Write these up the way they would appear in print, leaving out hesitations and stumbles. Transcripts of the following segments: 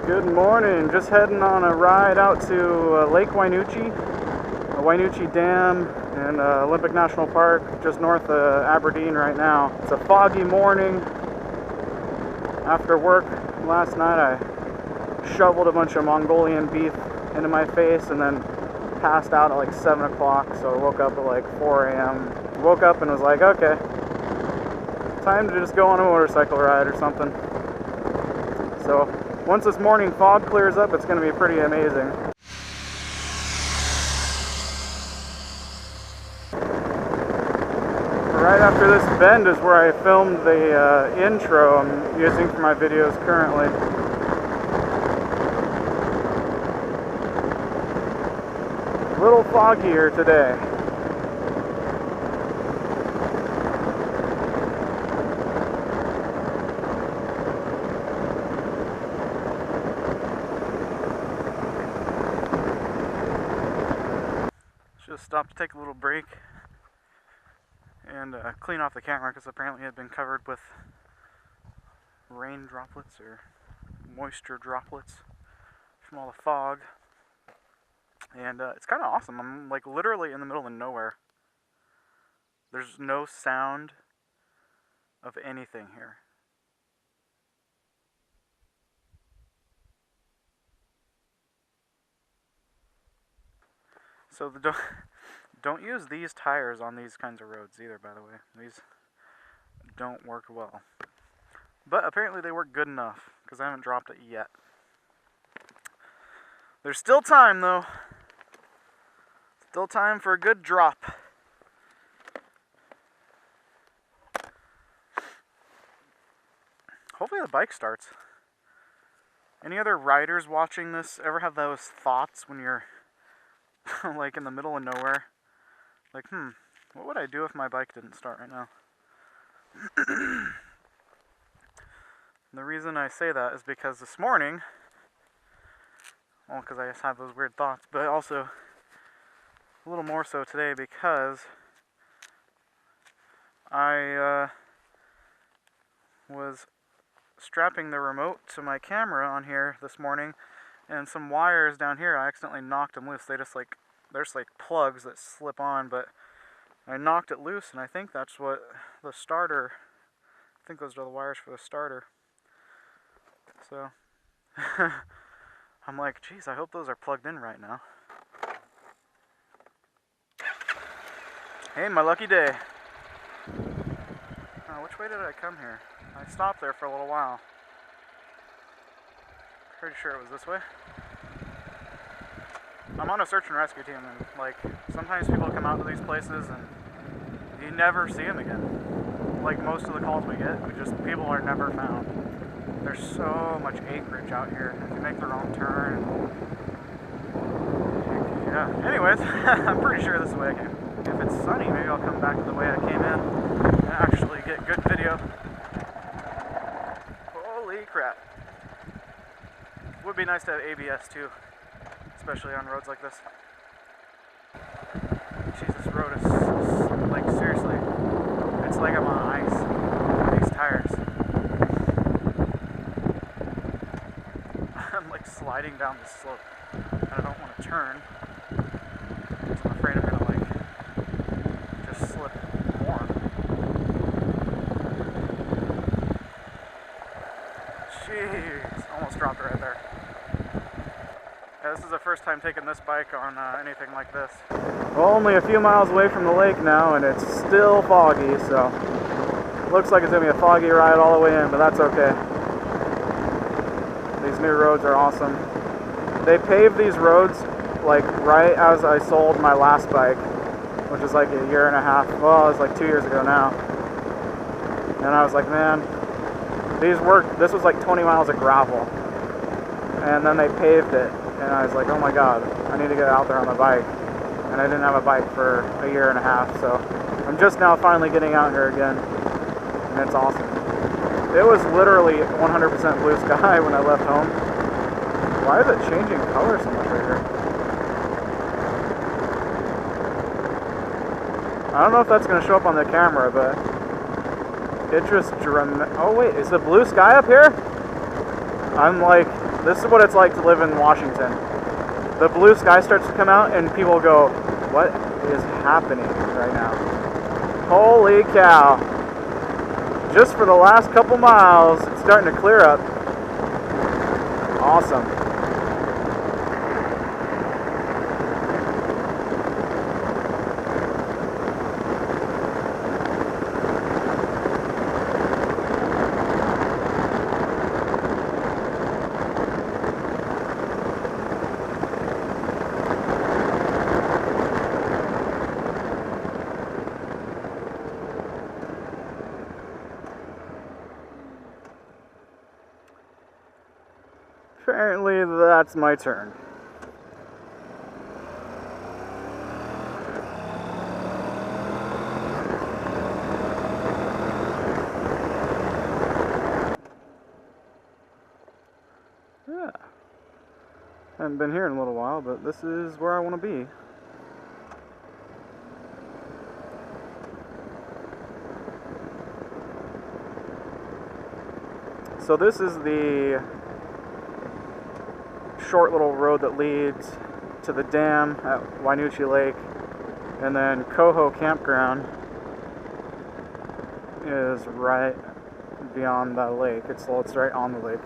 Good morning. Just heading on a ride out to Lake Wynoochee, Wynoochee Dam, and Olympic National Park, just north of Aberdeen right now. It's a foggy morning. After work last night, I shoveled a bunch of Mongolian beef into my face and then passed out at like 7 o'clock, so I woke up at like 4 a.m. Woke up and was like, okay, time to just go on a motorcycle ride or something. So once this morning fog clears up, it's going to be pretty amazing. Right after this bend is where I filmed the intro I'm using for my videos currently. A little foggier today. Just stopped to take a little break and clean off the camera because apparently it had been covered with rain droplets or moisture droplets from all the fog. And it's kind of awesome. I'm like literally in the middle of nowhere. There's no sound of anything here. So don't use these tires on these kinds of roads either, by the way. These don't work well. But apparently they work good enough, because I haven't dropped it yet. There's still time, though. Still time for a good drop. Hopefully the bike starts. Any other riders watching this ever have those thoughts when you're like in the middle of nowhere? Like, what would I do if my bike didn't start right now? The reason I say that is because this morning, well, because I just have those weird thoughts, but also a little more so today because I was strapping the remote to my camera on here this morning, and some wires down here, I accidentally knocked them loose. There's like plugs that slip on, but I knocked it loose, and I think that's what the starter, I think those are the wires for the starter. So, I'm like, geez, I hope those are plugged in right now. Hey, my lucky day. Oh, which way did I come here? I stopped there for a little while. Pretty sure it was this way. I'm on a search and rescue team, and like sometimes people come out to these places and you never see them again. Like most of the calls we get, people are never found. There's so much acreage out here. If you make the wrong turn, yeah. Anyways, I'm pretty sure this is the way I came. If it's sunny, maybe I'll come back the way I came in and actually get good video. Holy crap! Would be nice to have ABS too, especially on roads like this. Jeez, this road is, like, seriously, it's like I'm on ice, these tires. I'm like sliding down the slope, and I don't want to turn, because I'm afraid I'm going to like, just slip more. Jeez, almost dropped it right there. Yeah, this is the first time taking this bike on anything like this. Well, only a few miles away from the lake now, and it's still foggy, so looks like it's going to be a foggy ride all the way in, but that's okay. These new roads are awesome. They paved these roads like right as I sold my last bike, which is like a year and a half, well, it was like 2 years ago now. And I was like, man, this was like 20 miles of gravel. And then they paved it. And I was like, oh my god, I need to get out there on the bike. And I didn't have a bike for a year and a half, so I'm just now finally getting out here again. And it's awesome. It was literally 100% blue sky when I left home. Why is it changing color so much right here? I don't know if that's going to show up on the camera, but it just oh wait, is the blue sky up here? I'm like This is what it's like to live in Washington. The blue sky starts to come out and people go, what is happening right now? Holy cow. Just for the last couple miles, it's starting to clear up. Awesome. Apparently that's my turn. Yeah. Haven't been here in a little while, but this is where I want to be. So this is the short little road that leads to the dam at Wynoochee Lake, and then Coho Campground is right beyond the lake. It's right on the lake.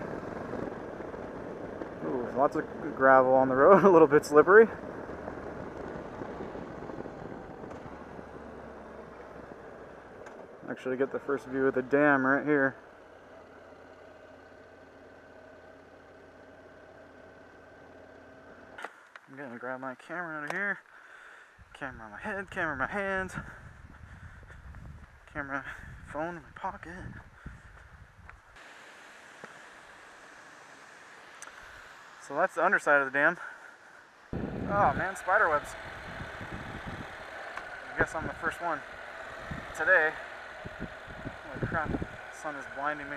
Ooh, lots of gravel on the road, a little bit slippery. Actually get the first view of the dam right here. I'm gonna grab my camera out of here. Camera on my head, camera in my hands. Camera, phone in my pocket. So that's the underside of the dam. Oh man, spider webs. I guess I'm the first one today. Holy crap, the sun is blinding me.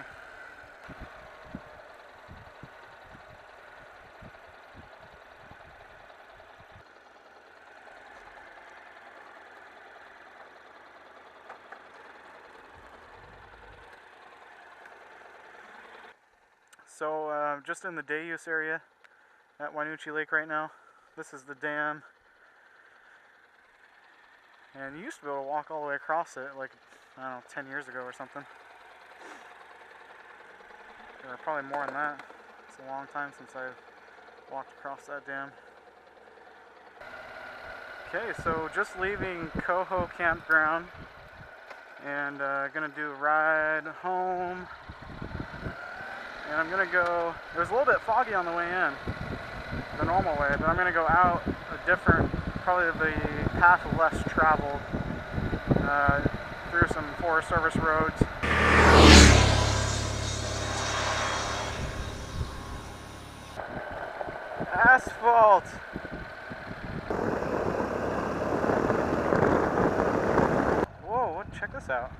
So just in the day use area at Wynoochee Lake right now. This is the dam. And you used to be able to walk all the way across it, like, I don't know, 10 years ago or something. Or probably more than that. It's a long time since I've walked across that dam. Okay, so just leaving Coho Campground and gonna do a ride home. And I'm gonna go, it was a little bit foggy on the way in, the normal way, but I'm gonna go out a different, probably the path less traveled, through some Forest Service roads. Asphalt! Whoa, check this out.